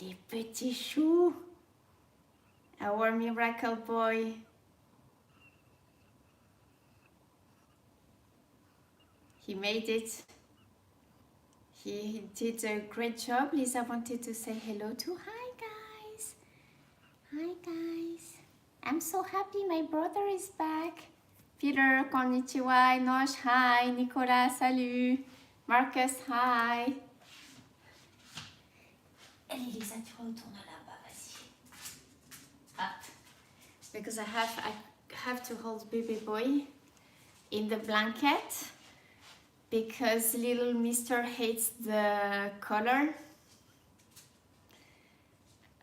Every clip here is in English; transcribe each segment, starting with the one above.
Les petits choux. Our miracle boy. He made it. He did a great job. Lisa wanted to say hello to. Hi guys. Hi guys. I'm so happy my brother is back. Peter, konnichiwa. Inosh, hi. Nicolas, salut. Marcus, hi. Allez Lisa, tu retournes là-bas, vas-y. Up. Because I have to hold baby boy in the blanket because little mister hates the color.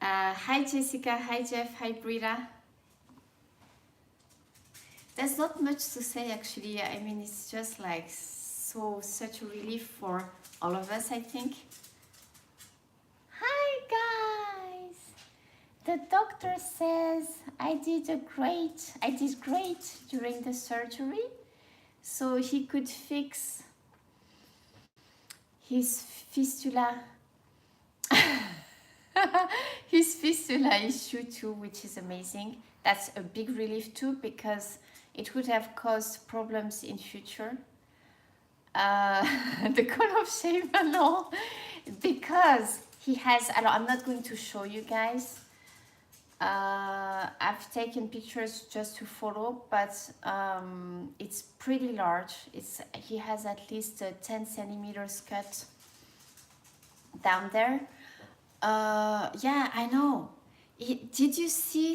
Hi Jessica, hi Jeff, hi Brita. There's not much to say actually. I mean, it's just like such a relief for all of us, I think. Hi guys. The doctor says I did great during the surgery, so he could fix his fistula his fistula issue too, which is amazing. That's a big relief too, because it would have caused problems in future. The cone of shame, no, because he has, I'm not going to show you guys. I've taken pictures just to follow, but it's pretty large. He has at least a 10 centimeters cut down there. Yeah, I know. Did you see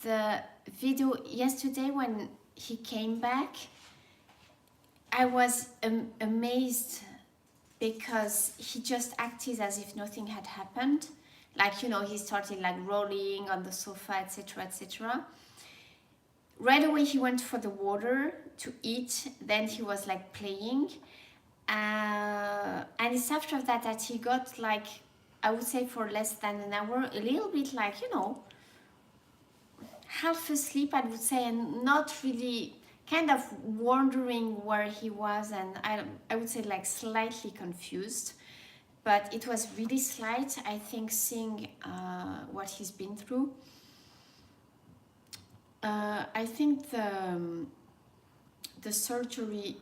the video yesterday when he came back? I was amazed because he just acted as if nothing had happened. Like, you know, he started like rolling on the sofa, etc., etc. Right away he went for the water to eat, then he was like playing. And it's after that he got like, I would say for less than an hour, a little bit like, you know, half asleep, I would say, and not really, kind of wondering where he was, and I would say like slightly confused, but it was really slight, I think, seeing what he's been through. I think the surgery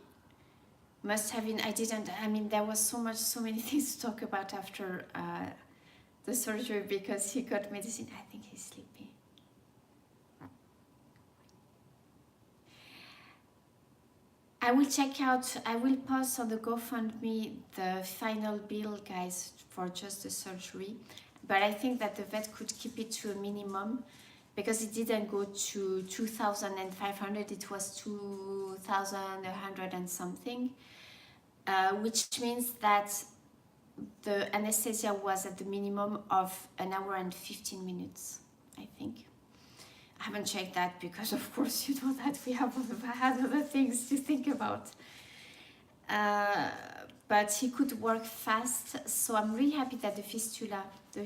must have been, I mean, there was so many things to talk about after the surgery, because he got medicine. I think he's sleepy. I will post on the GoFundMe the final bill, guys, for just the surgery. But I think that the vet could keep it to a minimum, because it didn't go to 2,500, it was 2,100 and something, which means that the anesthesia was at the minimum of an hour and 15 minutes, I think. I haven't checked that because, of course, you know that we have had other things to think about. But he could work fast, so I'm really happy that the fistula, the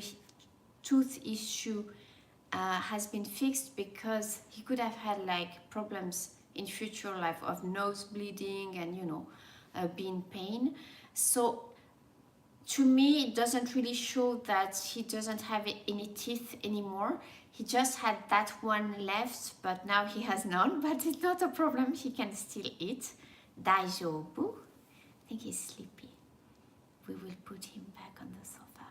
tooth issue, has been fixed, because he could have had like problems in future life of nose bleeding and, you know, be in pain. So to me, it doesn't really show that he doesn't have any teeth anymore. He just had that one left, but now he has none, but it's not a problem. He can still eat. Daijoubu. I think he's sleepy. We will put him back on the sofa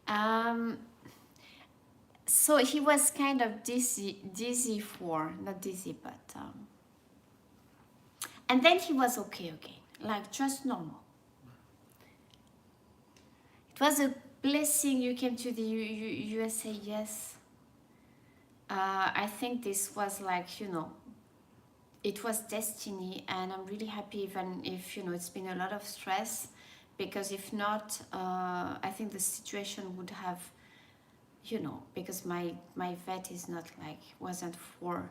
afterwards. So he was kind of dizzy for, not dizzy, but... and then he was okay again, like just normal. It was a blessing you came to the USA, yes. I think this was like, you know, it was destiny, and I'm really happy, even if, you know, it's been a lot of stress, because if not, I think the situation would have, you know, because my vet is not like, wasn't for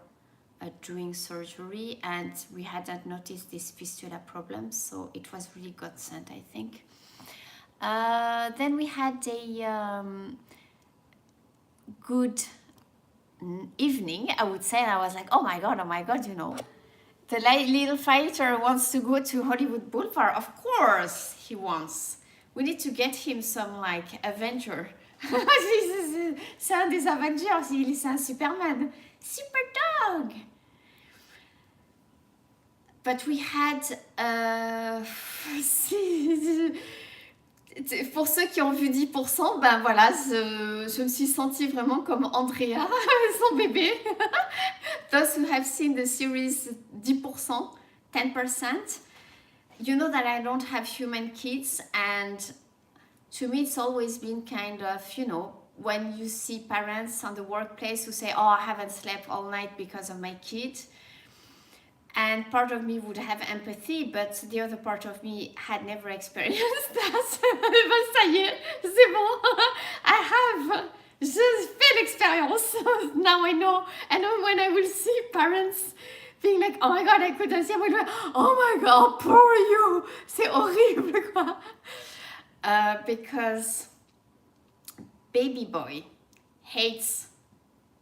doing surgery, and we hadn't noticed this fistula problem, so it was really godsend, I think. Then we had a good evening, I would say, and I was like, oh my god, you know, the little fighter wants to go to Hollywood Boulevard. Of course he wants. We need to get him some like Avenger. C'est un des Avengers, c'est un Superman. Super dog! But we had... pour ceux qui ont vu 10%, ben voilà, je me suis sentie vraiment comme Andrea, son bébé. Those who have seen the series 10%, 10%, you know that I don't have human kids, and to me it's always been kind of, you know, when you see parents on the workplace who say, oh, I haven't slept all night because of my kid, and part of me would have empathy, but the other part of me had never experienced that. Ça y est, c'est bon, I have, je fais l'expérience, now I know, and when I will see parents being like, oh my god, I couldn't see, I will be like, oh my god, poor you, c'est horrible quoi. Because baby boy hates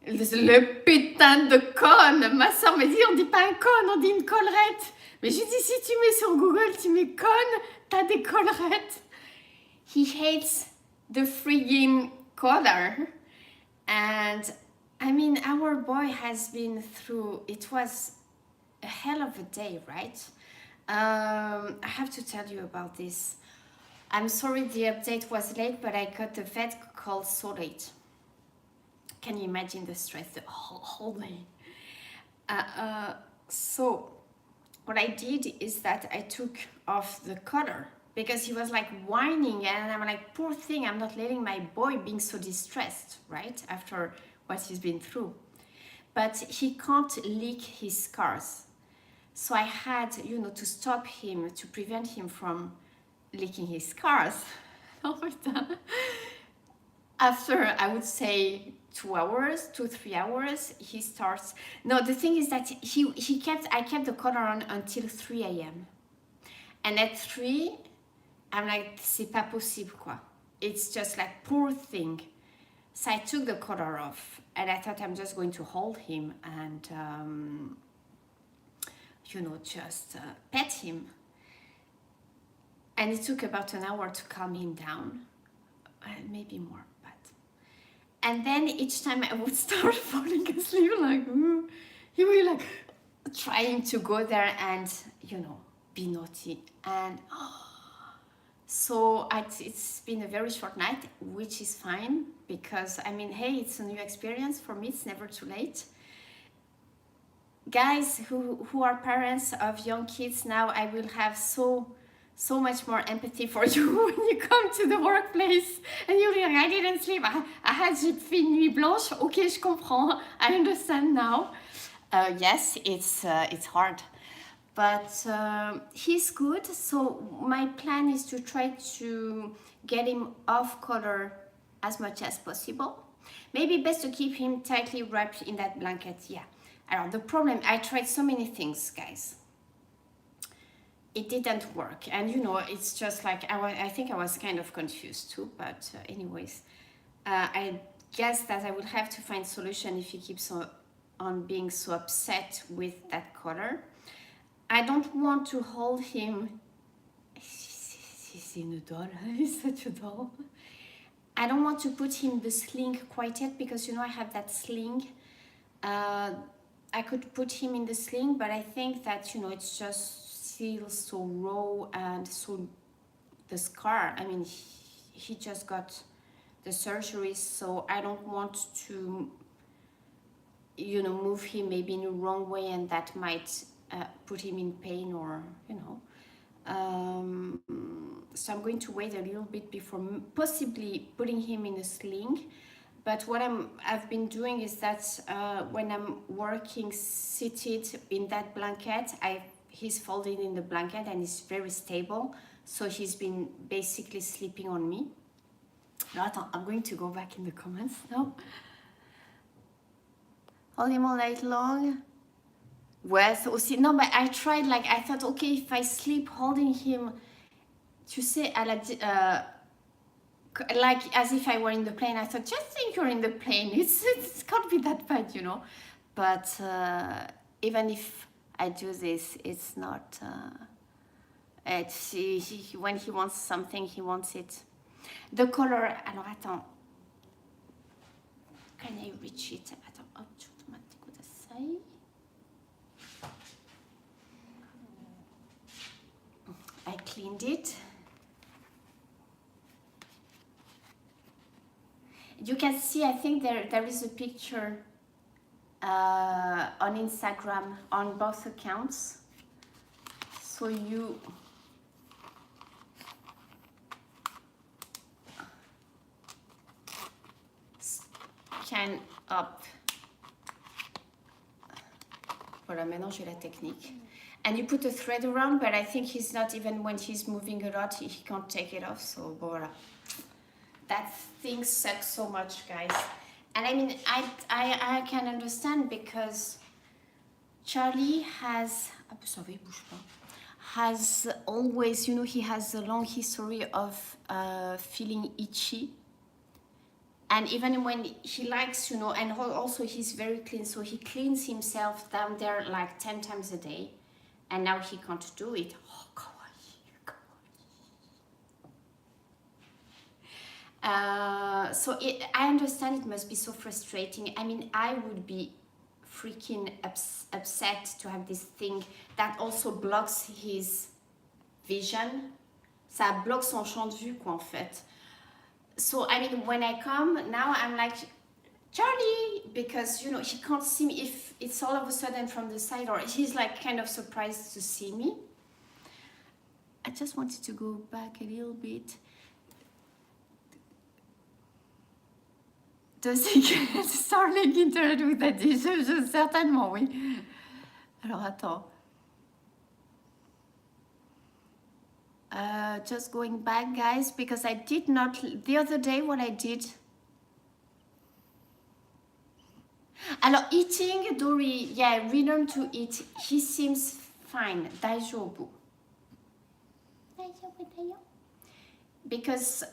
le putain de conne. Ma soeur me dit, on dit pas un conne, on dit une collerette. Mais je dis, si tu mets sur Google, tu mets conne, t'as des collerettes. He hates the frigging collar. And I mean, our boy has been through, it was a hell of a day, right? I have to tell you about this. I'm sorry the update was late, but I got the vet call so late. Can you imagine the stress the whole day? So what I did is that I took off the collar because he was like whining, and I'm like, poor thing, I'm not letting my boy being so distressed, right? After what he's been through. But he can't lick his scars. So I had, you know, to stop him, to prevent him from licking his scars. Oh my God. After, I would say, 2 hours, 2-3 hours, he starts. No, the thing is that I kept the collar on until 3 a.m. And at 3, I'm like, c'est pas possible, quoi. It's just like, poor thing. So I took the collar off, and I thought I'm just going to hold him and, you know, just pet him. And it took about an hour to calm him down, maybe more. And then each time I would start falling asleep, like, ooh, he would like trying to go there and, you know, be naughty. And so it's been a very short night, which is fine because, I mean, hey, it's a new experience. For me, it's never too late. Guys who are parents of young kids now, I will have so much more empathy for you when you come to the workplace and you're like, I didn't sleep, j'ai fait une nuit blanche. Okay, je comprends, I understand now. Yes, it's hard, but he's good. So my plan is to try to get him off collar as much as possible. Maybe best to keep him tightly wrapped in that blanket. Yeah. The problem, I tried so many things, guys. It didn't work, and you know, it's just like I think I was kind of confused too, but anyways, I guess that I will have to find solution if he keeps on being so upset with that collar. I don't want to hold him. He's in a doll. He's such a doll. I don't want to put him in the sling quite yet because, you know, I have that sling. I could put him in the sling, but I think that, you know, it's just still so raw, and so the scar, I mean, he just got the surgery, so I don't want to, you know, move him maybe in the wrong way, and that might put him in pain, or, you know. So I'm going to wait a little bit before possibly putting him in a sling. But what I've been doing is that when I'm working seated in that blanket, he's folded in the blanket and he's very stable. So he's been basically sleeping on me. Now, I'm going to go back in the comments now. Hold him all night long. Ouais, aussi. No, but I tried, like, I thought, okay, if I sleep holding him, tu sais, à la... like as if I were in the plane. I thought, just think you're in the plane. It can't be that bad, you know. But even if I do this, it's not When he wants something, he wants it. The color, alors attends. Can I reach it? Attends, hop, I cleaned it. You can see, I think there is a picture on Instagram on both accounts. So you can up. Voilà, maintenant j'ai la technique. And you put a thread around, but I think he's not, even when he's moving a lot, he can't take it off, so voilà. That thing sucks so much, guys. And I mean, I can understand, because Charlie has, has always, you know, he has a long history of feeling itchy. And even when he likes, you know, and also he's very clean, so he cleans himself down there like 10 times a day. And now he can't do it. Oh, kawaii, kawaii. So I understand it must be so frustrating. I mean, I would be freaking upset to have this thing that also blocks his vision. Ça bloque son champ de vue, quoi, en fait. So, I mean, when I come, now I'm like, Charlie, because, you know, he can't see me if it's all of a sudden from the side, or he's like kind of surprised to see me. I just wanted to go back a little bit. Does he get Starlink internet with that dish? Certainement, oui. Alors, attends. Just going back, guys, because I did not, the other day what I did. Alors, eating, Dory, yeah, relearn to eat. He seems fine. Daijoubu. Because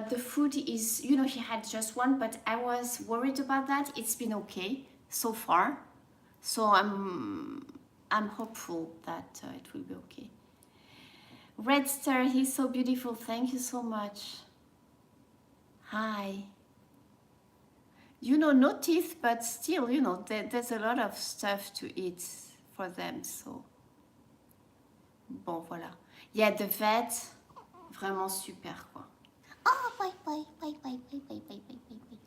the food is, you know, he had just one, but I was worried about that. It's been okay so far. So I'm hopeful that it will be okay. Red Star, he's so beautiful. Thank you so much. Hi. You know, no teeth, but still, you know, there's a lot of stuff to eat for them, so. Bon, voilà. Yeah, the vet, vraiment super, quoi. Oh, bye, bye, bye, bye, bye, bye, bye, bye, bye, bye.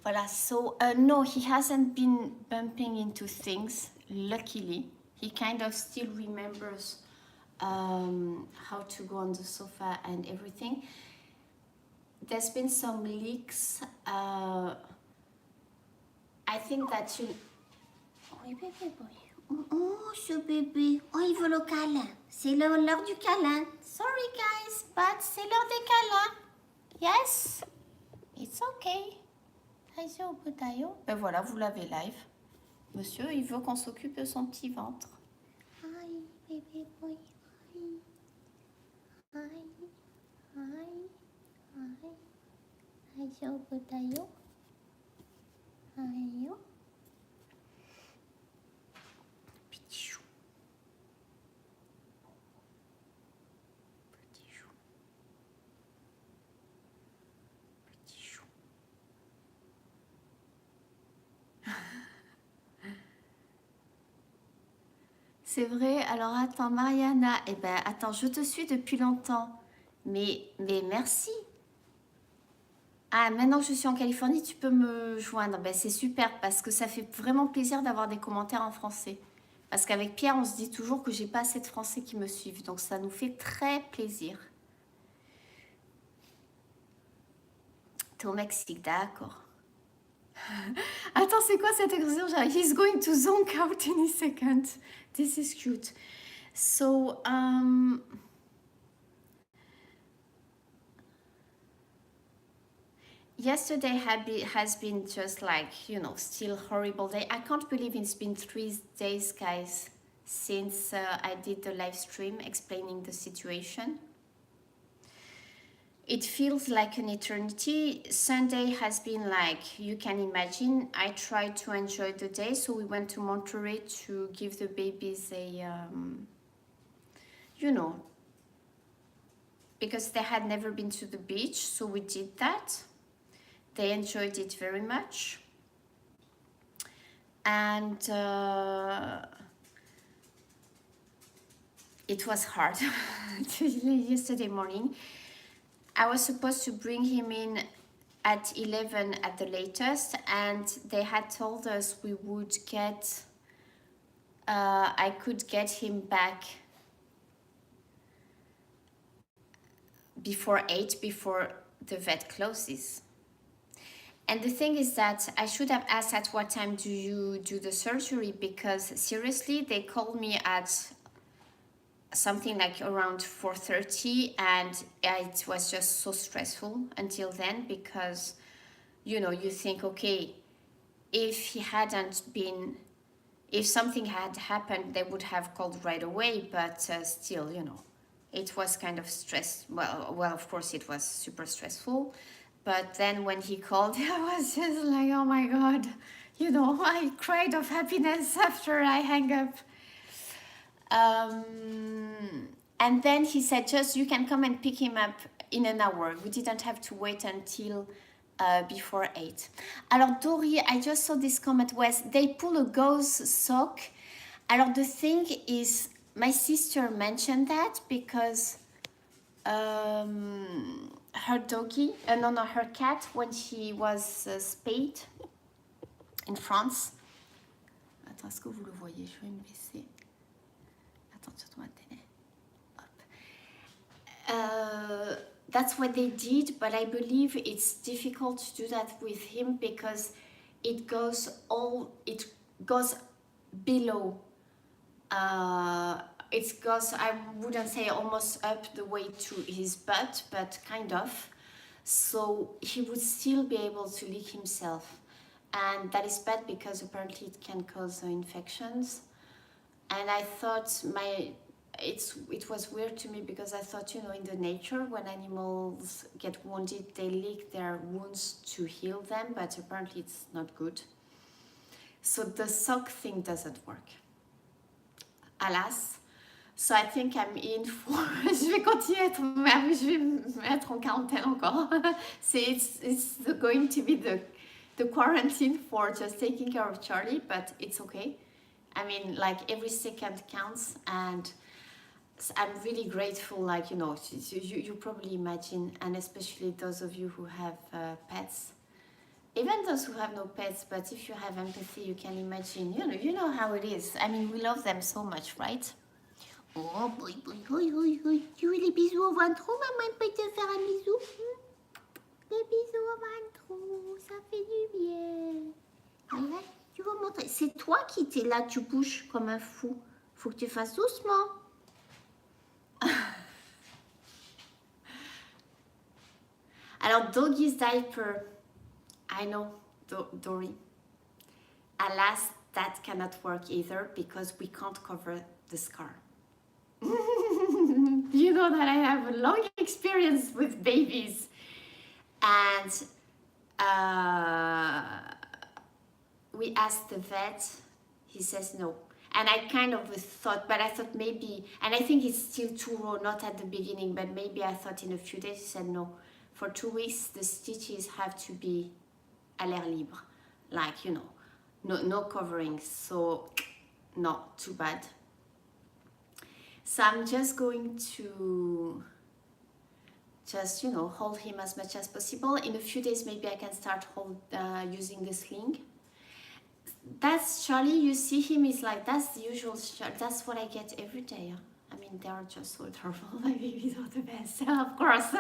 Voilà, so no, he hasn't been bumping into things, luckily. He kind of still remembers how to go on the sofa and everything. There's been some leaks. I think that you... Oui, bébé boy. Oh, ce bébé. Oh, il veut le câlin. C'est l'heure du câlin. Sorry, guys, but c'est l'heure des câlins. Yes, it's okay. Ben voilà, vous l'avez live. Monsieur, il veut qu'on s'occupe de son petit ventre. Hi, baby boy. Hi. Hi. Hi. Hi. Hi. Hi. Petit chou. Petit chou. Petit chou. C'est vrai, alors attends, Mariana, eh ben attends, je te suis depuis longtemps, mais merci. Ah, maintenant que je suis en Californie, tu peux me joindre, ben c'est super, parce que ça fait vraiment plaisir d'avoir des commentaires en français. Parce qu'avec Pierre, on se dit toujours que j'ai pas assez de Français qui me suivent. Donc ça nous fait très plaisir. T'es au Mexique, d'accord. Attends, c'est quoi cette expression? He's going to zonk out in a second. This is cute. So, yesterday has been just like, you know, still horrible day. I can't believe it's been 3 days, guys, since I did the live stream explaining the situation. It feels like an eternity. Sunday has been like, you can imagine, I tried to enjoy the day. So we went to Monterey to give the babies a, you know, because they had never been to the beach. So we did that. They enjoyed it very much. And it was hard yesterday morning. I was supposed to bring him in at 11 at the latest, and they had told us we would get, I could get him back before 8, before the vet closes. And the thing is that I should have asked at what time do you do the surgery, because seriously, they called me at something like around 4:30, and it was just so stressful until then, because, you know, you think, okay, if he hadn't been, if something had happened, they would have called right away, but still, you know, it was kind of stress. Well, of course it was super stressful, but then when he called, I was just like, oh my God, you know, I cried of happiness after I hang up. And then he said, just, you can come and pick him up in an hour. We didn't have to wait until before 8. Alors Dory, I just saw this comment, Wes, they pull a gauze sock. Alors the thing is, my sister mentioned that because her doggy, her cat, when she was spayed in France. Attends, est-ce que vous le voyez? Je vais me baisser. Attends, sur ma télé. Hop. That's what they did, but I believe it's difficult to do that with him because it goes below. It goes, I wouldn't say almost up the way to his butt, but kind of. So he would still be able to lick himself. And that is bad because apparently it can cause infections. And I thought it was weird to me because I thought, you know, in the nature, when animals get wounded, they lick their wounds to heal them, but apparently it's not good. So the sock thing doesn't work. Alas. So I think I'm in for... je vais continuer à être... je vais me mettre en quarantaine encore. So it's going to be the quarantine for just taking care of Charlie, but it's okay. I mean, like, every second counts, and I'm really grateful, like, you know, you probably imagine, and especially those of you who have pets, even those who have no pets, but if you have empathy, you can imagine, you know how it is. I mean, we love them so much, right? Oh, boy, tu veux les bisous au ventre? Maman peut te faire un bisou? Les bisous au ventre, ça fait du bien. Ouais. Tu vas montrer. C'est toi qui t'es là, tu bouges comme un fou. Faut que tu fasses doucement. Alors, doggy's diaper. I know, Dory. Alas, that cannot work either because we can't cover the scar. You know that I have a long experience with babies. And we asked the vet, he says no. And I kind of thought, but I thought maybe, and I think it's still too raw, not at the beginning, but maybe I thought in a few days. He said no. For 2 weeks, the stitches have to be à l'air libre, like, you know, no covering. So, no, too bad. So I'm just going to just, you know, hold him as much as possible. In a few days, maybe I can start using the sling. that's Charlie. You see him, is like, that's the usual. That's what I get every day. I mean, they are just so adorable. My babies are the best, of course.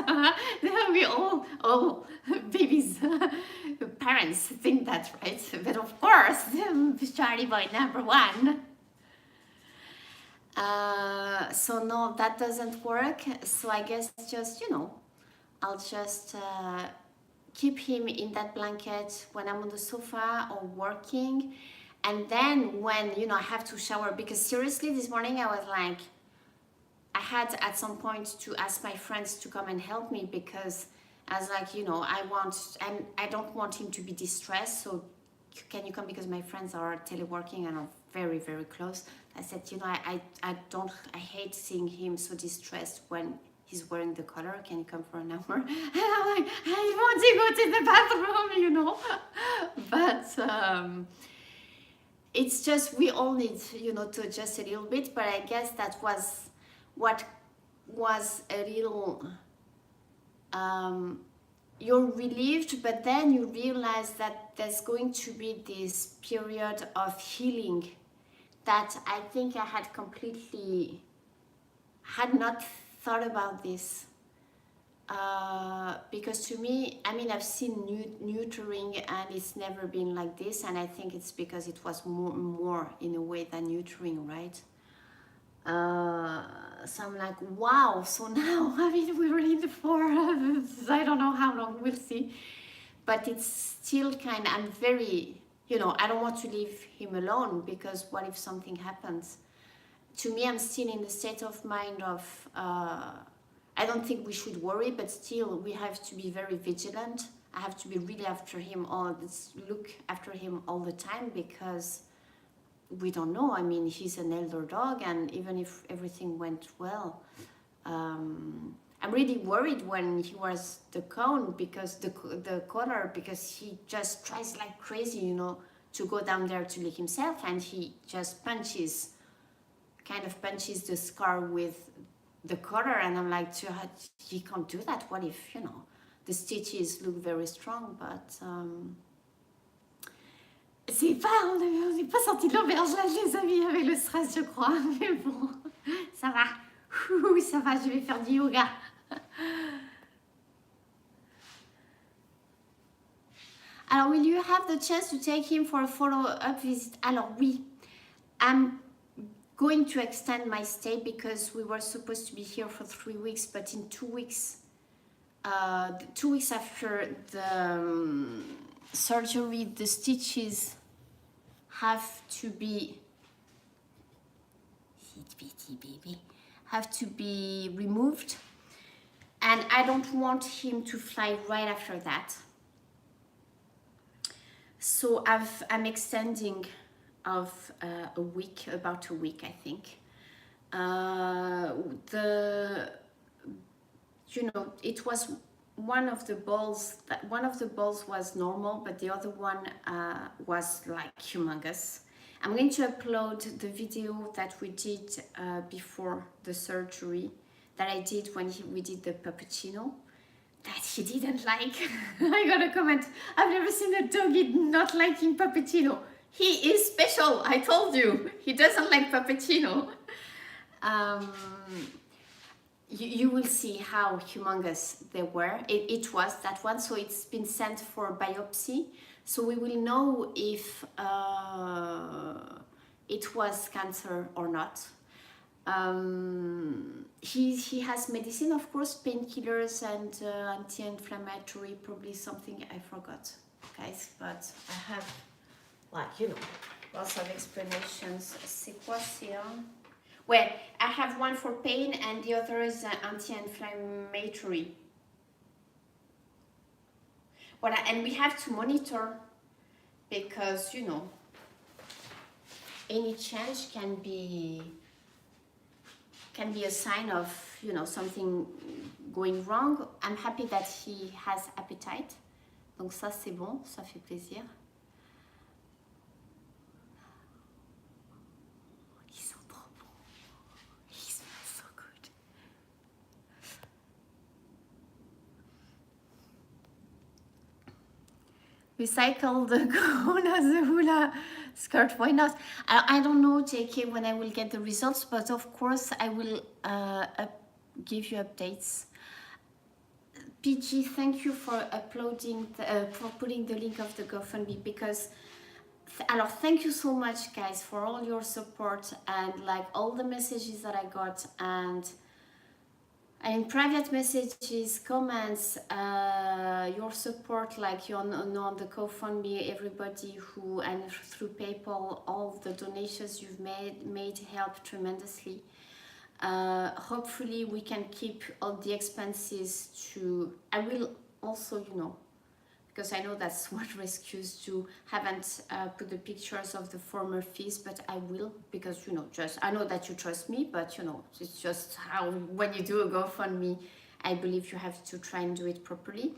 We all babies, parents think that, right? But of course, Charlie boy number one. So no, that doesn't work. So I guess just, I'll just keep him in that blanket when I'm on the sofa or working. And then when, I have to shower, because seriously, this morning I was like, I had at some point to ask my friends to come and help me, because I was like, I don't want him to be distressed. So can you come? Because my friends are teleworking and are very, very close. I said, I hate seeing him so distressed when he's wearing the collar. Can you come for an hour? And I'm like, I want to go to the bathroom, But it's just, we all need, to adjust a little bit. But I guess that was what was a little, you're relieved, but then you realize that there's going to be this period of healing that I think I had not thought about this. Because to me, I mean, I've seen neutering and it's never been like this, and I think it's because it was more in a way than neutering, right? So I'm like, wow, so now, I mean, we're in for, I don't know how long, we'll see. But it's still I'm very, I don't want to leave him alone, because what if something happens? To me, I'm still in the state of mind of, I don't think we should worry, but still we have to be very vigilant. I have to be really look after him all the time, because we don't know. I mean, he's an elder dog, and even if everything went well, I'm really worried when he wears the cone, because the collar, because he just tries like crazy, to go down there to lick himself, and he just punches the scar with the collar, and I'm like, he can't do that. What if, the stitches look very strong, but on n'est pas sorti de l'auberge là, les amis, avec le stress, je crois. Mais bon, ça va. Ça va, je vais faire du yoga. Alors, will you have the chance to take him for a follow-up visit? Alors, oui. I'm going to extend my stay, because we were supposed to be here for 3 weeks, but in 2 weeks, 2 weeks after the surgery, the stitches have to be removed, and I don't want him to fly right after that. So I'm extending of about a week, I think. It was one of the balls was normal, but the other one was like humongous. I'm going to upload the video that we did before the surgery, that I did when we did the puppuccino, that he didn't like. I got a comment, I've never seen a doggy not liking puppuccino. He is special, I told you. He doesn't like puppuccino. You will see how humongous they were. It was that one, so it's been sent for biopsy. So we will know if it was cancer or not. He has medicine, of course, painkillers and anti-inflammatory, probably something I forgot, guys, but I have, lots of explanations. C'est quoi, c'est un? Well, I have one for pain and the other is anti-inflammatory. Well, and we have to monitor, because, any change can be a sign of, something going wrong. I'm happy that he has appetite. Donc ça, c'est bon, ça fait plaisir. Recycle the cone as the hula. skirt, why not? I don't know, JK, when I will get the results, but of course I will give you updates. PG, thank you for uploading, for putting the link of the GoFundMe, because alors, thank you so much, guys, for all your support and like all the messages that I got, and in private messages, comments, your support, like you on the GoFundMe, everybody who, and through PayPal, all the donations you've made help tremendously. Hopefully we can keep all the expenses to, I will also, you know, because I know that's what rescues do, haven't put the pictures of the former fees, but I will, because, you know, just, I know that you trust me, but, you know, it's just how, when you do a GoFundMe, I believe you have to try and do it properly.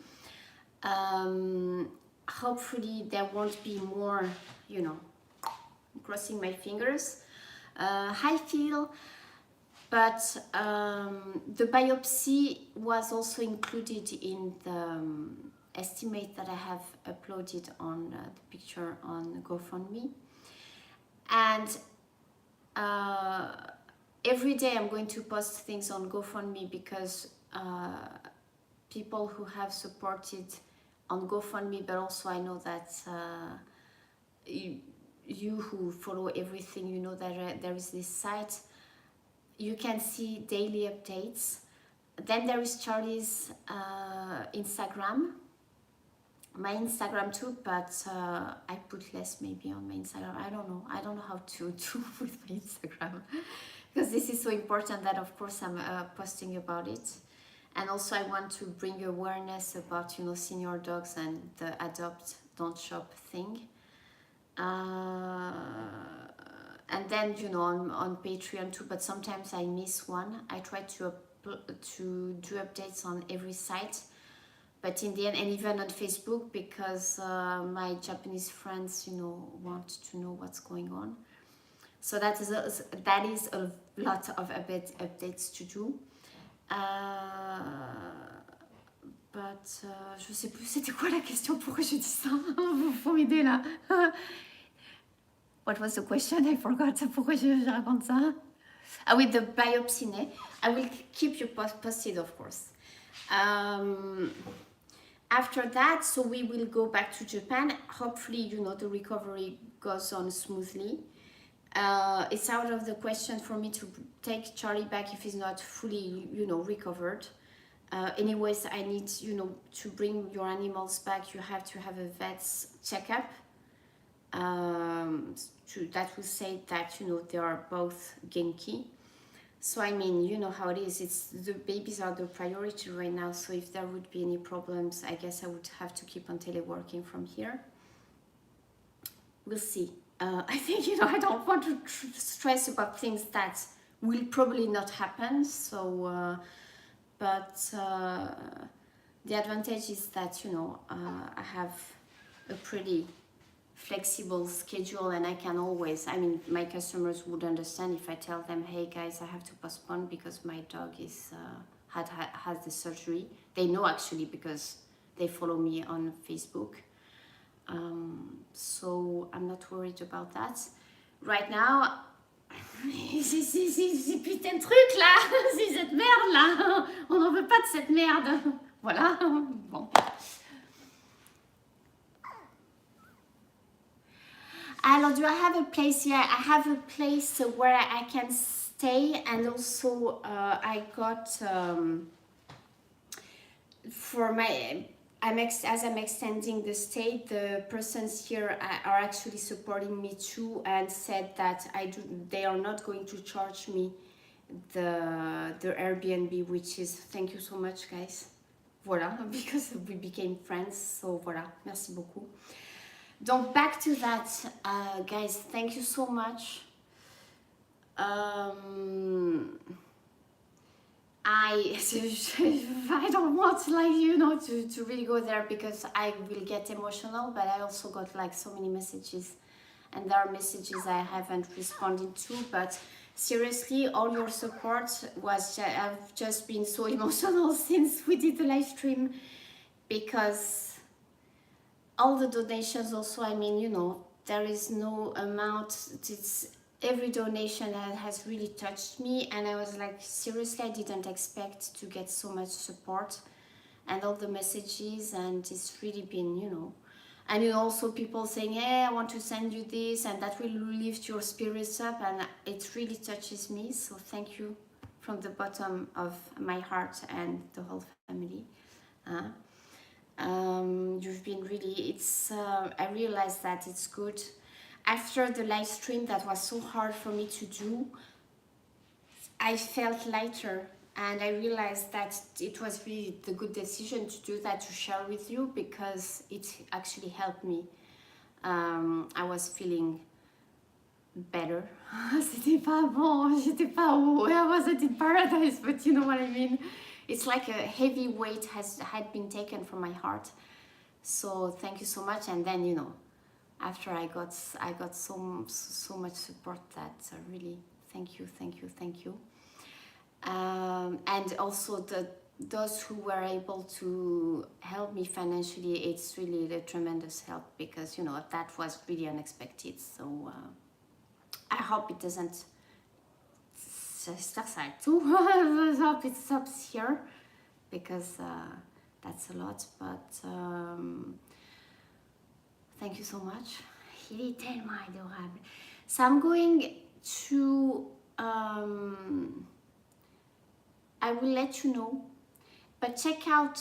Hopefully there won't be more, you know, crossing my fingers. Hi, Phil. But the biopsy was also included in the estimate that I have uploaded on the picture on GoFundMe. And every day I'm going to post things on GoFundMe, because people who have supported on GoFundMe, but also I know that you who follow everything, you know that there is this site. You can see daily updates. Then there is Charlie's Instagram, my Instagram too, but I put less maybe on my Instagram. I don't know how to do with my Instagram, because this is so important that of course I'm posting about it. And also I want to bring awareness about, you know, senior dogs and the adopt, don't shop thing. And then, you know, on Patreon too, but sometimes I miss one. I try to do updates on every site, but in the end, and even on Facebook, because my Japanese friends, you know, want to know what's going on. So that is a lot of updates to do. But je sais plus, c'était quoi la question, pourquoi je dis ça? Faut m'aider là. What was the question? I forgot. Pourquoi je raconte ça? With the biopsy, I will keep you posted, of course. After that, so we will go back to Japan. Hopefully, you know, the recovery goes on smoothly. It's out of the question for me to take Charlie back if he's not fully, you know, recovered. Anyways, I need, you know, to bring your animals back, you have to have a vet's checkup. That will say that, you know, they are both Genki. So I mean, you know how it is, it's the babies are the priority right now, so if there would be any problems, I guess I would have to keep on teleworking from here. We'll see. I think, you know, I don't want to stress about things that will probably not happen, so but the advantage is that, you know, I have a pretty flexible schedule, and I can always, I mean, my customers would understand if I tell them, hey guys, I have to postpone because my dog is has the surgery. They know actually, because they follow me on Facebook. So I'm not worried about that. Right now, ces putains de trucs là, c'est cette merde là, on n'en veut pas de cette merde. Voilà, bon. Alors, do I have a place? Yeah, I have a place where I can stay, and also I got for my, as I'm extending the stay, the persons here are actually supporting me too, and said that they are not going to charge me the Airbnb, which is, thank you so much, guys. Voilà, because we became friends, so voilà, merci beaucoup. Donc, back to that, guys, thank you so much. I don't want, like, you know, to really go there, because I will get emotional, but I also got like so many messages, and there are messages I haven't responded to, but seriously, all your support was, I've just been so emotional since we did the live stream, because all the donations also, I mean, you know, there is no amount. It's every donation that has really touched me, and I was like, seriously, I didn't expect to get so much support and all the messages, and it's really been, you know, and also people saying, hey, I want to send you this, and that will lift your spirits up, and it really touches me. So thank you from the bottom of my heart and the whole family. You've been really, it's I realized that it's good after the live stream that was so hard for me to do. I felt lighter, and I realized that it was really the good decision to do that, to share with you, because it actually helped me. I was feeling better. C'était pas bon, j'étais pas où, I wasn't in paradise, but you know what I mean. It's like a heavy weight had been taken from my heart. So thank you so much. And then, you know, after I got so much support that really thank you. And also those who were able to help me financially, it's really a tremendous help, because you know that was really unexpected. So I hope it doesn't. I hope it stops here, because that's a lot. But thank you so much. Il est tellement adorable. So I'm going to. I will let you know, but check out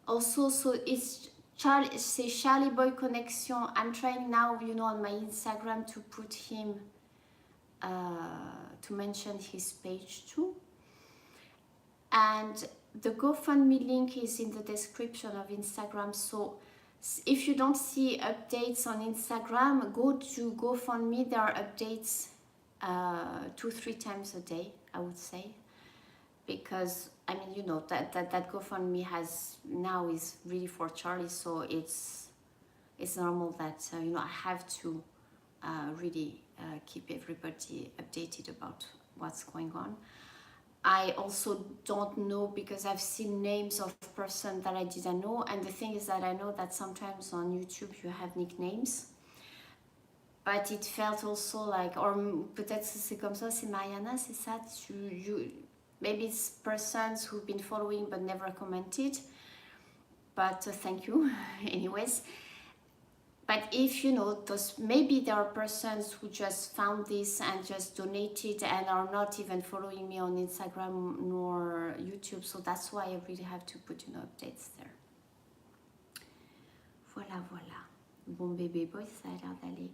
also. So it's Charlie Boy Connection. I'm trying now, you know, on my Instagram to put him, to mention his page too. And the GoFundMe link is in the description of Instagram. So if you don't see updates on Instagram, go to GoFundMe. There are updates 2-3 times a day, I would say, because I mean, you know, that GoFundMe has now is really for Charlie, so it's normal that you know, I have to really keep everybody updated about what's going on. I also don't know, because I've seen names of person that I didn't know, and the thing is that I know that sometimes on YouTube you have nicknames, but it felt also like, or peut-être c'est comme ça, c'est Mariana, c'est ça, maybe it's persons who've been following but never commented, but thank you anyways. But if you know, maybe there are persons who just found this and just donated and are not even following me on Instagram nor YouTube, so that's why I really have to put, you know, updates there. Voilà. Bon bébé boy, ça a l'air d'aller.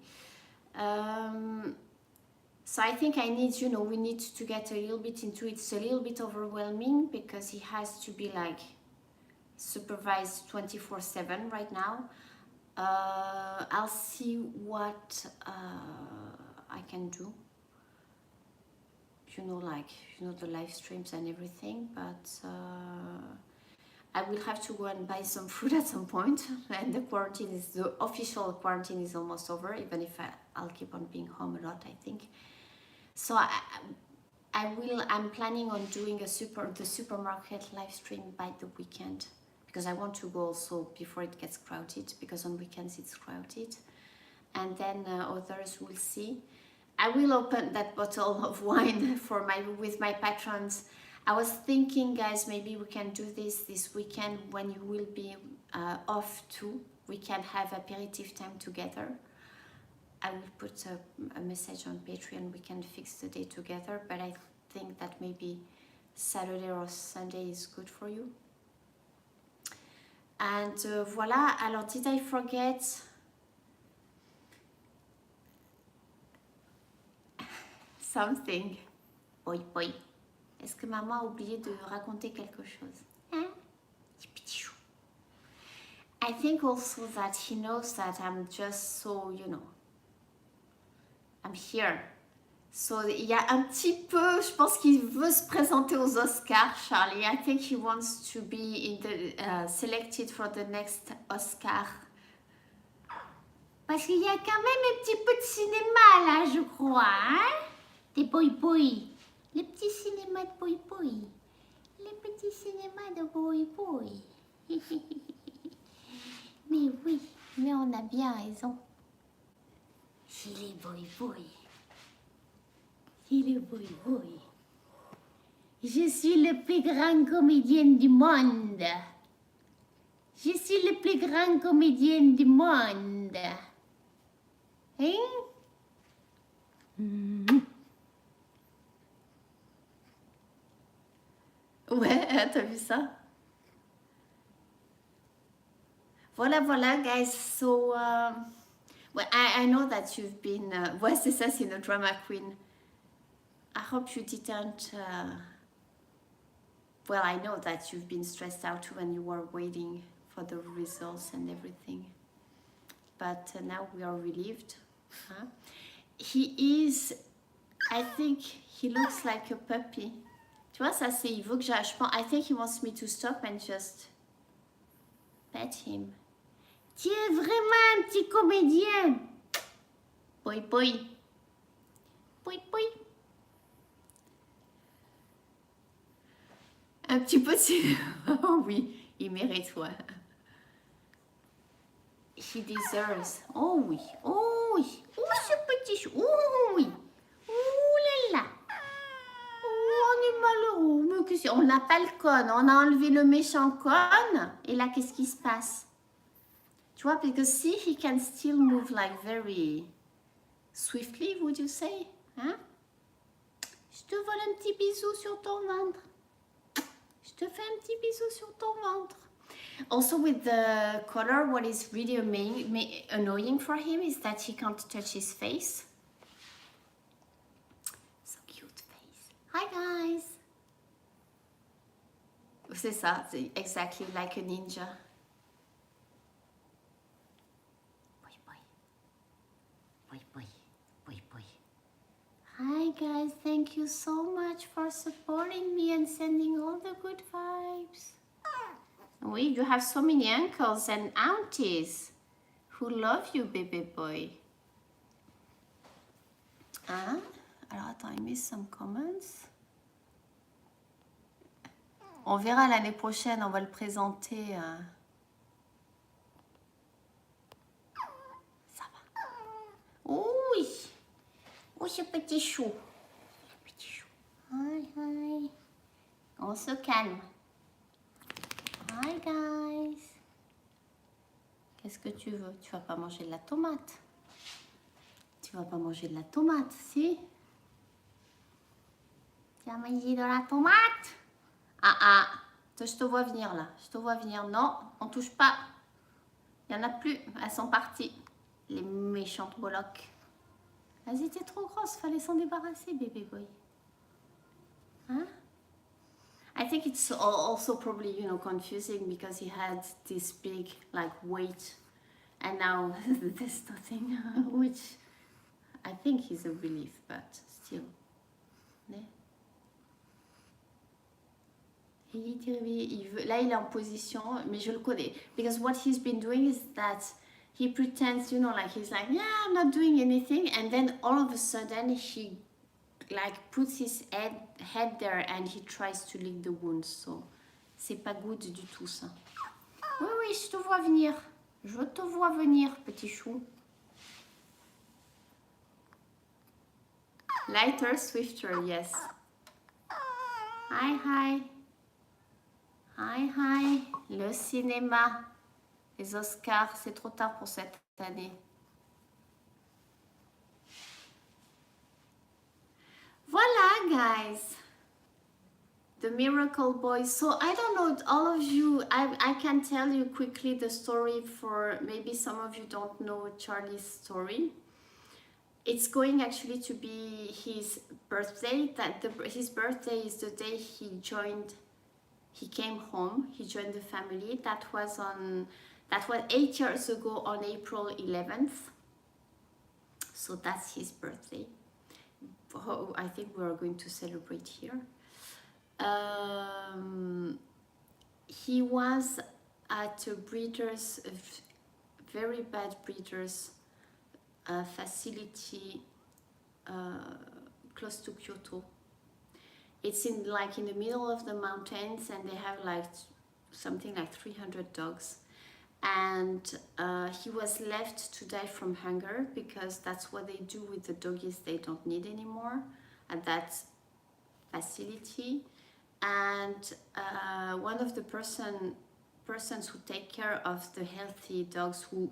So I think I need, you know, we need to get a little bit into it. It's a little bit overwhelming, because he has to be like supervised 24/7 right now. I'll see what I can do, you know, like, you know, the live streams and everything, but I will have to go and buy some food at some point, and the official quarantine is almost over, even if I'll keep on being home a lot, I think. So I'm planning on doing the supermarket live stream by the weekend, because I want to go also before it gets crowded, because on weekends it's crowded. And then others will see. I will open that bottle of wine with my patrons. I was thinking, guys, maybe we can do this weekend when you will be off too. We can have aperitif time together. I will put a message on Patreon. We can fix the day together, but I think that maybe Saturday or Sunday is good for you. And voilà. Alors, did I forget? Something. Boy. Est-ce que maman a oublié de raconter quelque chose? Hein? I think also that he knows that I'm just so, you know, I'm here. So, il y a un petit peu, je pense qu'il veut se présenter aux Oscars, Charlie. I think he wants to be selected for the next Oscar. Parce qu'il y a quand même un petit peu de cinéma là, je crois, hein? Des boy. Le petit cinéma de boy. Le petit cinéma de boy. Mais oui, mais on a bien raison. Il est boy boy. Il est boy boy. Je suis le plus grand comédien du monde. Je suis le plus grand comédien du monde. Hein? Ouais, t'as vu ça? Voilà, voilà, guys. So, well, I know that you've been. Ouais, c'est ça, c'est une drama queen. I hope you didn't. Well, I know that you've been stressed out when you were waiting for the results and everything. But now we are relieved. Huh? He is. I think he looks like a puppy. Tu vois, ça c'est. Il veut que je pense. I think he wants me to stop and just pet him. Tu es vraiment un petit comédien. Boy, boy. Boy, boy. Un petit peu de... Oh oui, il mérite, ouais. He deserves. Oh oui, oh oui. Oh, ce petit chou. Oh oui. Oh là là. Oh, on est malheureux. Mais qu'est-ce... On n'a pas le cône. On a enlevé le méchant cône. Et là, qu'est-ce qui se passe? Tu vois, because see, he can still move like very swiftly, would you say? Hein? Je te vole un petit bisou sur ton ventre. Je te fais un petit bisou sur ton ventre. Also with the color, what is really annoying for him is that he can't touch his face. So cute face. Hi guys. C'est ça, c'est exactly like a ninja. Hi guys, thank you so much for supporting me and sending all the good vibes. Oui, you have so many uncles and aunties who love you, baby boy. Hein? Alors attends, I missed some comments. On verra l'année prochaine, on va le présenter. Ça va. Oui. Oh, ce petit chou. Petit chou. Hi, hi. On se calme. Hi, guys. Qu'est-ce que tu veux? Tu vas pas manger de la tomate. Tu vas pas manger de la tomate, si? Tu vas manger de la tomate? Ah, ah. Je te vois venir, là. Je te vois venir. Non, on touche pas. Il y en a plus. Elles sont parties. Les méchantes bolocs. Elles étaient trop grosses, fallait s'en débarrasser, bébé boy. Hein? I think it's also probably, you know, confusing because he had this big, like, weight, and now there's nothing, which I think is a relief, but still. Yeah. Là, il est en position, mais je le connais. Because what he's been doing is that he pretends, you know, like he's like, yeah, I'm not doing anything. And then all of a sudden, he like puts his head there and he tries to lick the wound. So, c'est pas good du tout, ça. Oui, oui, je te vois venir. Je te vois venir, petit chou. Lighter, swifter, yes. Hi, hi. Hi, hi. Le cinéma. Les Oscars, c'est trop tard pour cette année. Voilà, guys. The Miracle Boy. So, I don't know, all of you, I can tell you quickly the story for maybe some of you don't know Charlie's story. It's going actually to be his birthday. His birthday is the day he came home, he joined the family. That was 8 years ago on April 11th. So that's his birthday. I think we are going to celebrate here. He was at a breeder's, very bad breeder's facility close to Kyoto. It's in the middle of the mountains, and they have like something like 300 dogs. and he was left to die from hunger, because that's what they do with the doggies they don't need anymore at that facility. And one of the persons who take care of the healthy dogs who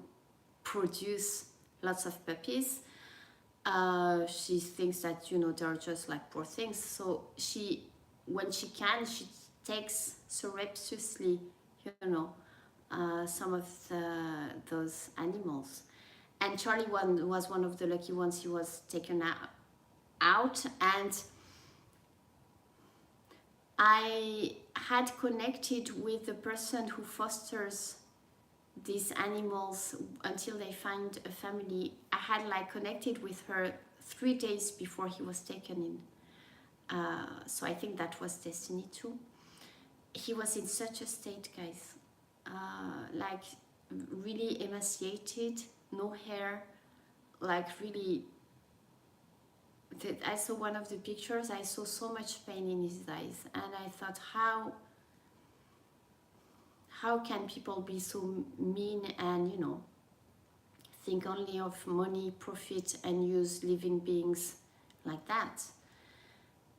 produce lots of puppies, she thinks that, you know, they're just like poor things. So she, when she can, she takes surreptitiously, you know, some of those animals. And Charlie was one of the lucky ones. He was taken out, and I had connected with the person who fosters these animals until they find a family. I had like connected with her 3 days before he was taken in. So I think that was destiny too. He was in such a state, guys, like really emaciated, no hair, like really. I saw one of the pictures. I saw so much pain in his eyes, and I thought, how can people be so mean and, you know, think only of money, profit, and use living beings like that?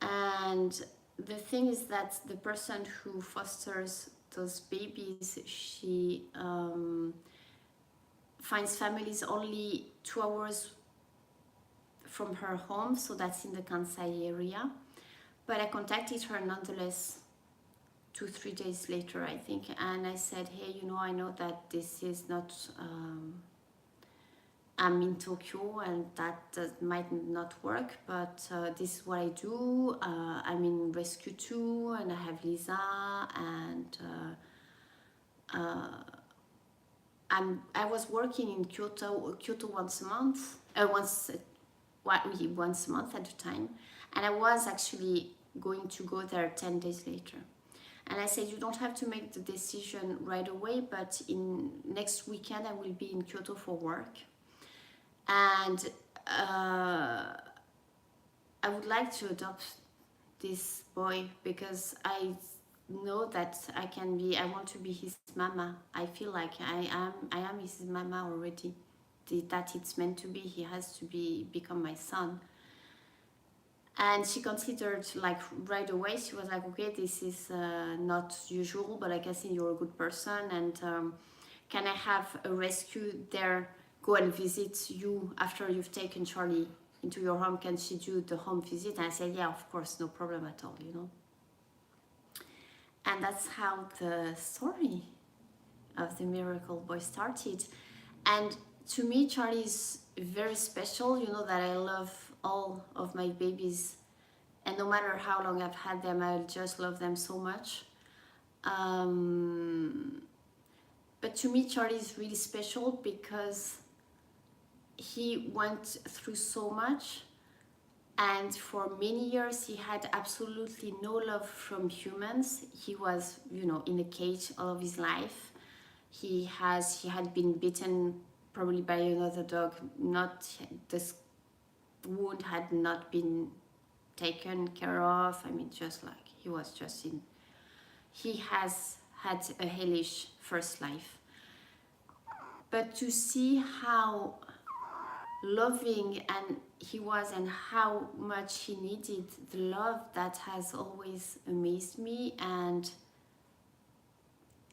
And the thing is that the person who fosters those babies, she finds families only 2 hours from her home, so that's in the Kansai area. But I contacted her nonetheless 2-3 days later, I think, and I said, hey, you know, I know that this is not, I'm in Tokyo and that might not work, but this is what I do. I'm in Rescue 2 and I have Lisa, and I was working in Kyoto once a month, once a month at a time, and I was actually going to go there 10 days later. And I said, you don't have to make the decision right away, but in next weekend I will be in Kyoto for work, and I would like to adopt this boy, because I know that I want to be his mama. I feel like I am his mama already, that it's meant to be. He has to become my son. And she considered, like, right away. She was like, okay, this is not usual, but I can see you're a good person, and can I have a rescue there go and visit you after you've taken Charlie into your home? Can she do the home visit? And I said, yeah, of course, no problem at all, you know. And that's how the story of the miracle boy started. And to me, Charlie is very special. You know that I love all of my babies, and no matter how long I've had them, I just love them so much. But to me, Charlie is really special because he went through so much, and for many years he had absolutely no love from humans. He was, you know, in a cage all of his life. He had been bitten probably by another dog. Not this wound had not been taken care of. I mean, just like he was just in. He has had a hellish first life. But to see how loving and he was, and how much he needed the love, that has always amazed me, and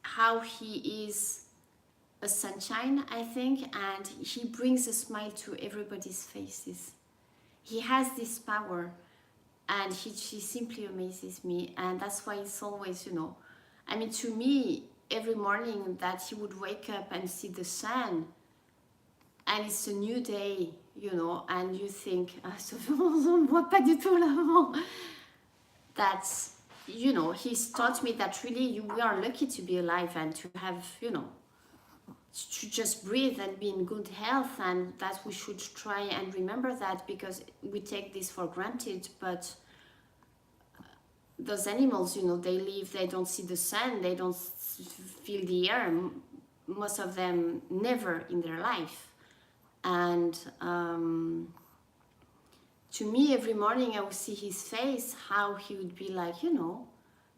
how he is a sunshine, I think, and he brings a smile to everybody's faces. He has this power, and she simply amazes me, and that's why it's always, you know, I mean, to me, every morning that he would wake up and see the sun, and it's a new day, you know, and you think, ah, on ne voit pas du tout l'avant. That's, you know, he's taught me that really we are lucky to be alive and to have, you know, to just breathe and be in good health, and that we should try and remember that, because we take this for granted. But those animals, you know, they live, they don't see the sun, they don't feel the air, most of them never in their life. And to me, every morning I would see his face, how he would be like, you know,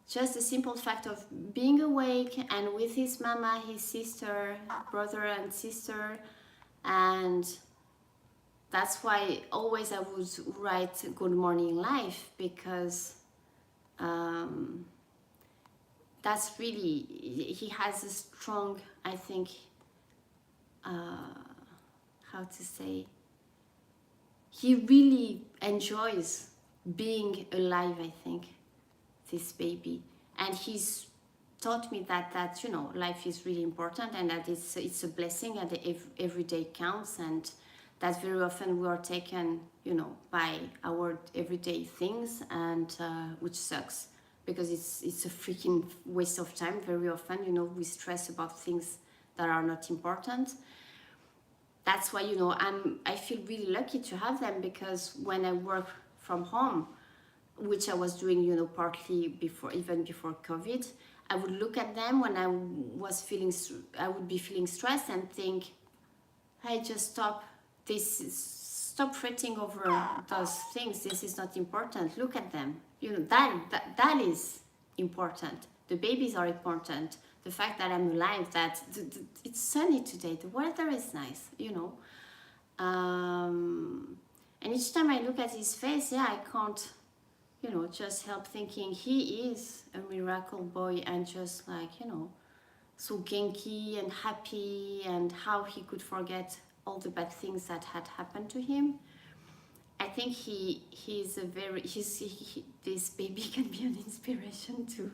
just the simple fact of being awake and with his mama, his sister, brother and sister. And that's why always I would write Good Morning Life, because that's really, he has a strong, I think, how to say, he really enjoys being alive, I think, this baby. And he's taught me that you know, life is really important, and that it's a blessing, and every day counts, and that very often we are taken, you know, by our everyday things, and which sucks, because it's a freaking waste of time. Very often, you know, we stress about things that are not important. That's why, you know, I feel really lucky to have them, because when I work from home, which I was doing, you know, partly before, even before COVID, I would look at them when I would be feeling stressed and think, hey, just stop stop fretting over those things. This is not important. Look at them. You know, that is important. The babies are important. The fact that I'm alive, that it's sunny today, the weather is nice, you know. And each time I look at his face, yeah, I can't, you know, just help thinking he is a miracle boy, and just like, you know, so genki and happy, and how he could forget all the bad things that had happened to him. I think this baby can be an inspiration to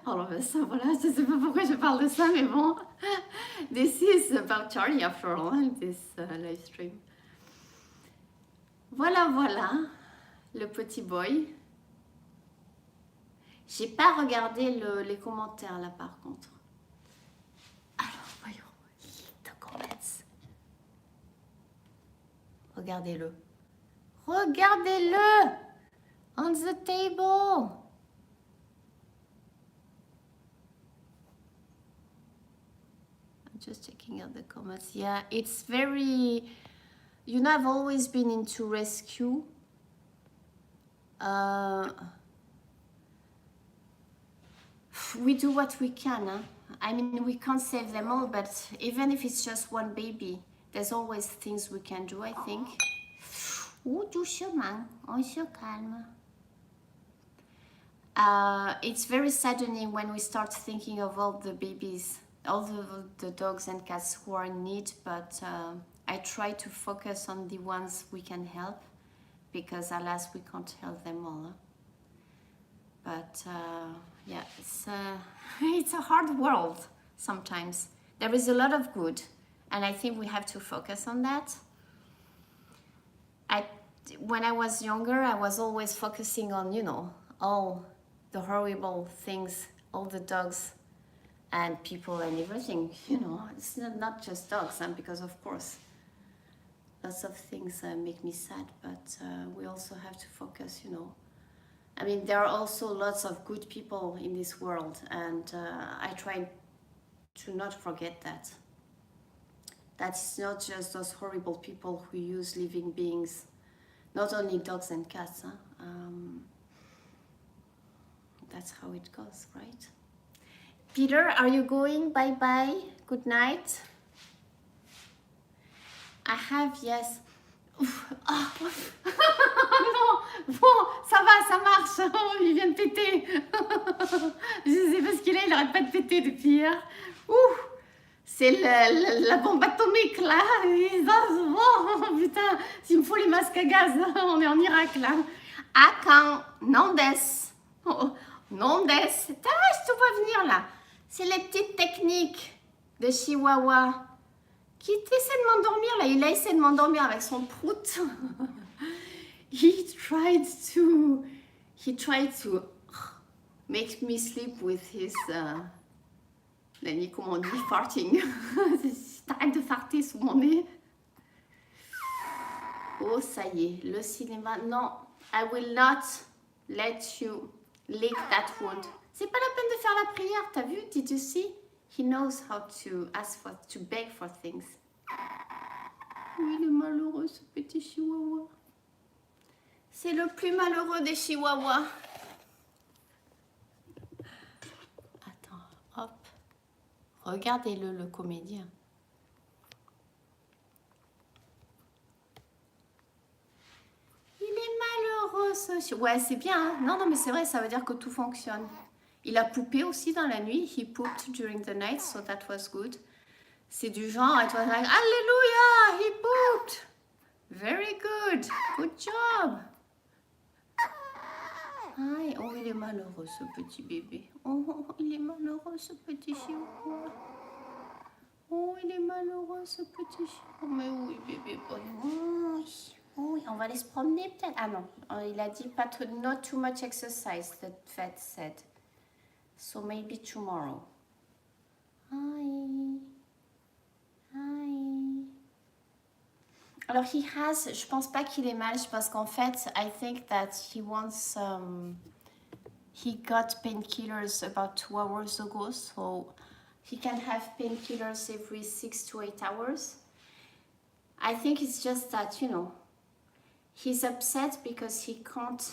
all of us. Voilà, je sais pas pourquoi je parle de ça, mais bon, this is about Charlie after all, this live stream. Voilà, le petit boy. J'ai pas regardé les commentaires là par contre. Alors, voyons, the comments. Regardez-le. Regardez-le! On the table! I'm just checking out the comments. Yeah, it's very... You know, I've always been into rescue. We do what we can. Huh? I mean, we can't save them all, but even if it's just one baby, there's always things we can do, I think. Doucement, on se calme. It's very saddening when we start thinking of all the babies, all the dogs and cats who are in need, but I try to focus on the ones we can help, because alas, we can't help them all. Huh? But yeah, it's a hard world sometimes. There is a lot of good, and I think we have to focus on that. When I was younger, I was always focusing on, you know, all the horrible things, all the dogs and people and everything, you know. It's not just dogs, because of course lots of things make me sad, but we also have to focus, you know. I mean, there are also lots of good people in this world, and I try to not forget that. That's not just those horrible people who use living beings, not only dogs and cats. Huh? That's how it goes, right? Peter, are you going? Bye-bye. Good night. I have, yes. Oh. Non, bon, ça va, ça marche. Oh, il vient de péter. Je sais pas ce qu'il a, il arrête pas de péter depuis hier. C'est la bombe atomique là. Oh, putain, s'il me faut les masques à gaz, on est en Irak là. Akan, non des. Oh, non des. Je te vois venir là. C'est les petites techniques de Chihuahua. Qui essaie de m'endormir là. Il a essayé de m'endormir avec son prout. He tried to make me sleep with his comment on dit, farting. T'arrêtes de farter sous mon nez. Oh, ça y est, le cinéma. Non, I will not let you lick that wound. C'est pas la peine de faire la prière, t'as vu? Did you see? He knows how to ask for, to beg for things. Oui, il est malheureux, ce petit chihuahua. C'est le plus malheureux des chihuahuas. Regardez-le, le comédien. Il est malheureux, ce... Ouais, c'est bien. Hein. Non, non, mais c'est vrai, ça veut dire que tout fonctionne. Il a poupé aussi dans la nuit. He pooped during the night, so that was good. C'est du genre, it was like, Alléluia, he pooped. Very good. Good job. Aïe, oh, il est malheureux, ce petit bébé. Oh, il est malheureux, ce petit chien. Oh, il est malheureux, ce petit chien. Mais oui, bébé. Oui, oui, on va aller se promener peut-être. Ah non, il a dit pas trop, not too much exercise, the vet said. So maybe tomorrow. Hi. Hi. Alors, he has, je pense pas qu'il est mal, parce qu'en fait, I think that he wants, he got painkillers about 2 hours ago, so he can have painkillers every 6 to 8 hours. I think it's just that, you know, he's upset because he can't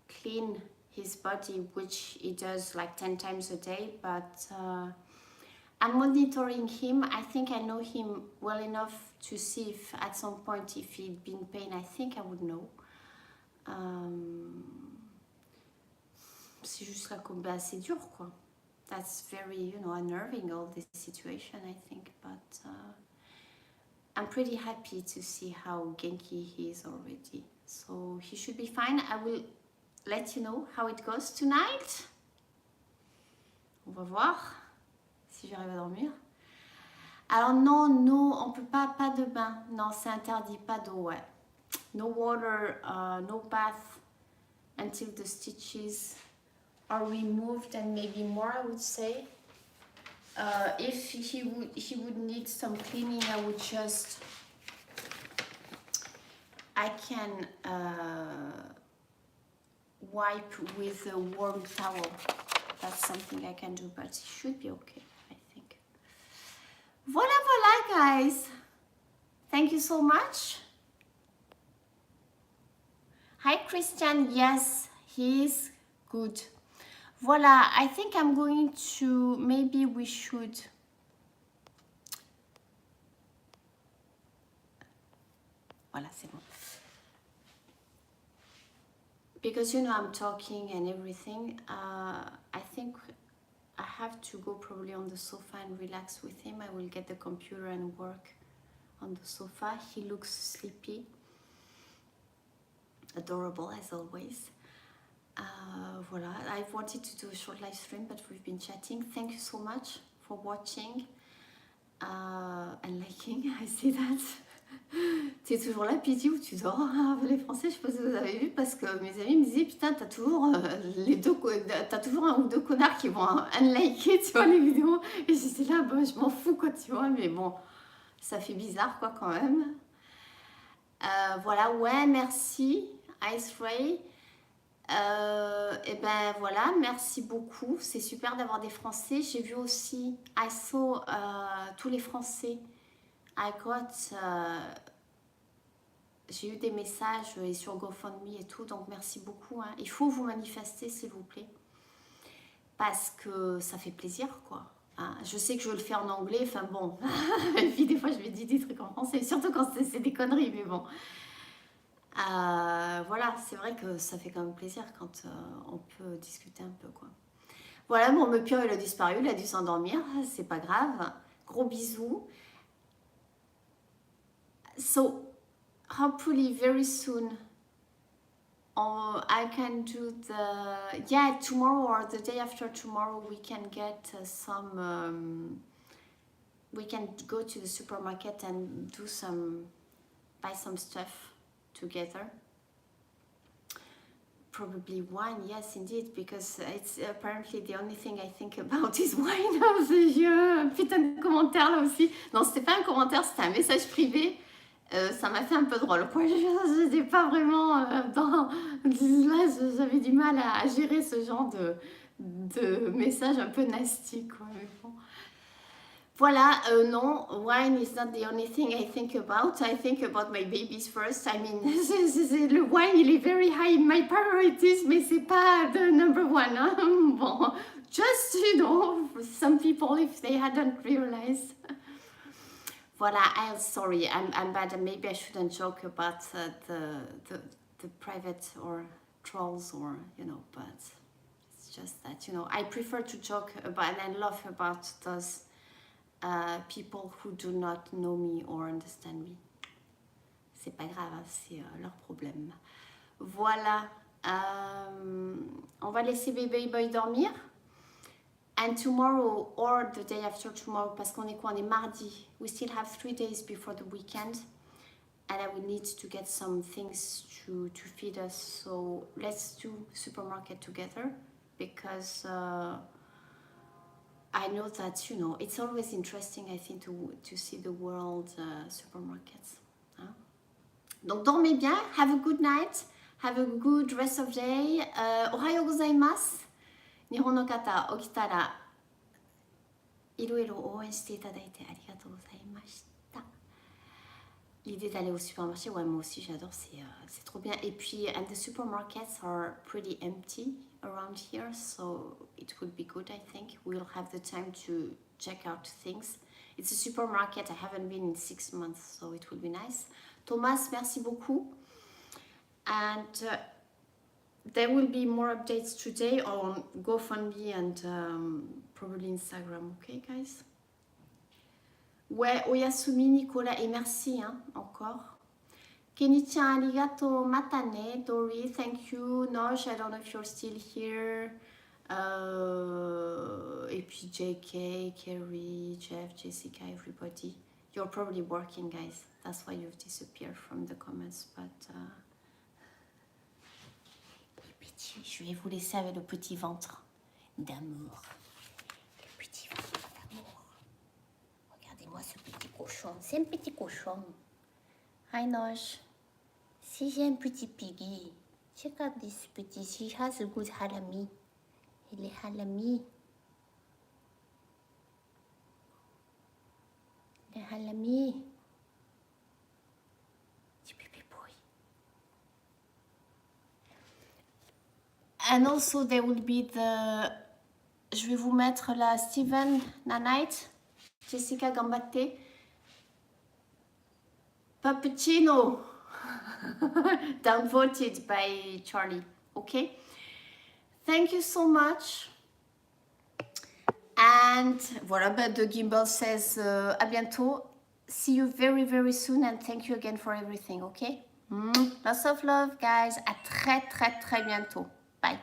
clean his body, which he does like 10 times a day, but I'm monitoring him. I think I know him well enough to see if at some point if he'd been in pain, I think I would know. C'est juste là comme bah, c'est dur quoi. That's very, you know, unnerving all this situation, I think, but I'm pretty happy to see how Genki he is already. So he should be fine. I will let you know how it goes tonight. On va voir si j'arrive à dormir. Alors non, on peut pas de bain. Non, c'est interdit, pas d'eau, ouais. No water, no bath until the stitches are removed and maybe more, I would say. If he would need some cleaning, I would just, I can wipe with a warm towel. That's something I can do, but it should be okay, I think. Voilà, guys. Thank you so much. Hi, Christian. Yes, he is good. Voilà, I think I'm going to, maybe we should, voilà, c'est bon. Because you know I'm talking and everything, I think I have to go probably on the sofa and relax with him. I will get the computer and work on the sofa. He looks sleepy, adorable as always. Voilà, I wanted to do a short live stream, but we've been chatting. Thank you so much for watching and liking. I see that. Tu es toujours là, Pity, où tu dors? Les Français, je sais pas si vous avez vu, parce que mes amis me disaient, putain, t'as toujours t'as toujours un ou deux connards qui vont unliker, tu vois, les vidéos. Et j'étais là, bah, je m'en fous, quoi, tu vois, mais bon, ça fait bizarre, quoi, quand même. Voilà, ouais, merci, Ice Ray. Et ben voilà, merci beaucoup, c'est super d'avoir des Français. J'ai vu aussi, I saw tous les Français, I got, j'ai eu des messages et sur GoFundMe et tout, donc merci beaucoup. Hein. Il faut vous manifester s'il vous plaît, parce que ça fait plaisir quoi. Hein. Je sais que je le fais en anglais, enfin bon, et puis des fois je vais dire des trucs en français, surtout quand c'est des conneries, mais bon. Voilà, c'est vrai que ça fait quand même plaisir quand on peut discuter un peu quoi. Voilà, mon Mepio il a disparu, il a dû s'endormir, c'est pas grave. Gros bisous. So, hopefully very soon I can do the, yeah, tomorrow or the day after tomorrow we can get some, we can go to the supermarket and do some, buy some stuff together. Probably wine, yes indeed, because it's apparently the only thing I think about is wine of the year. Un putain de commentaire là aussi. Non, c'était pas un commentaire, c'était un message privé. Ça m'a fait un peu drôle quoi. Je n'étais pas vraiment dans... Là, j'avais du mal à gérer ce genre de message un peu nasty quoi. Mais bon. Voilà, non, wine is not the only thing I think about. I think about my babies first. I mean, le wine, il est very high in my priorities, mais c'est pas the number one. Hein. Bon, Just, you know, for some people, if they hadn't realized. Voilà, I'm sorry, I'm bad. Maybe I shouldn't joke about the private or trolls or, you know, but it's just that, you know, I prefer to joke about and laugh about those people who do not know me or understand me. C'est pas grave, hein, c'est leur problème. Voilà, on va laisser bébé boy dormir. And tomorrow or the day after tomorrow, parce qu'on est quoi, on est mardi, we still have 3 days before the weekend. And I will need to get some things to feed us. So let's do supermarket together because I know that, you know, it's always interesting, I think, to see the world supermarkets. Hein? Donc dormez bien, have a good night, have a good rest of day. Ohayo gozaimasu. 日本の方起きたらいろいろ応援していただいてありがとうございました。L'idée d'aller au supermarché, ouais, moi aussi j'adore, c'est trop bien. Et puis, and the supermarkets are pretty empty around here, so it would be good, I think. We'll have the time to check out things. It's a supermarket, I haven't been in 6 months, so it will be nice. Thomas, merci beaucoup. And there will be more updates today on GoFundMe and probably Instagram, okay guys? Ouais, Oyasumi, Nicolas, et merci hein, encore. Kenichi-chan, arigato, matane, Dory, thank you. Nosh, I don't know if you're still here. Et puis JK, Kerry, Jeff, Jessica, everybody. You're probably working, guys. That's why you've disappeared from the comments, but... Je vais vous laisser avec le petit ventre d'amour. Le petit ventre d'amour. Regardez-moi ce petit cochon. C'est un petit cochon. Hi Nosh. Si j'ai un petit piggy. Check out this petit. She has a good halami. Il est halami. Le halami. And also there will be the... Je vais vous mettre la Steven Nanite, Jessica Gambatte, Pappuccino, downvoted by Charlie. Okay? Thank you so much. And voilà, but the gimbal says à bientôt. See you very, very soon and thank you again for everything, okay? Lots of love, guys. À très, très, très bientôt. Bye.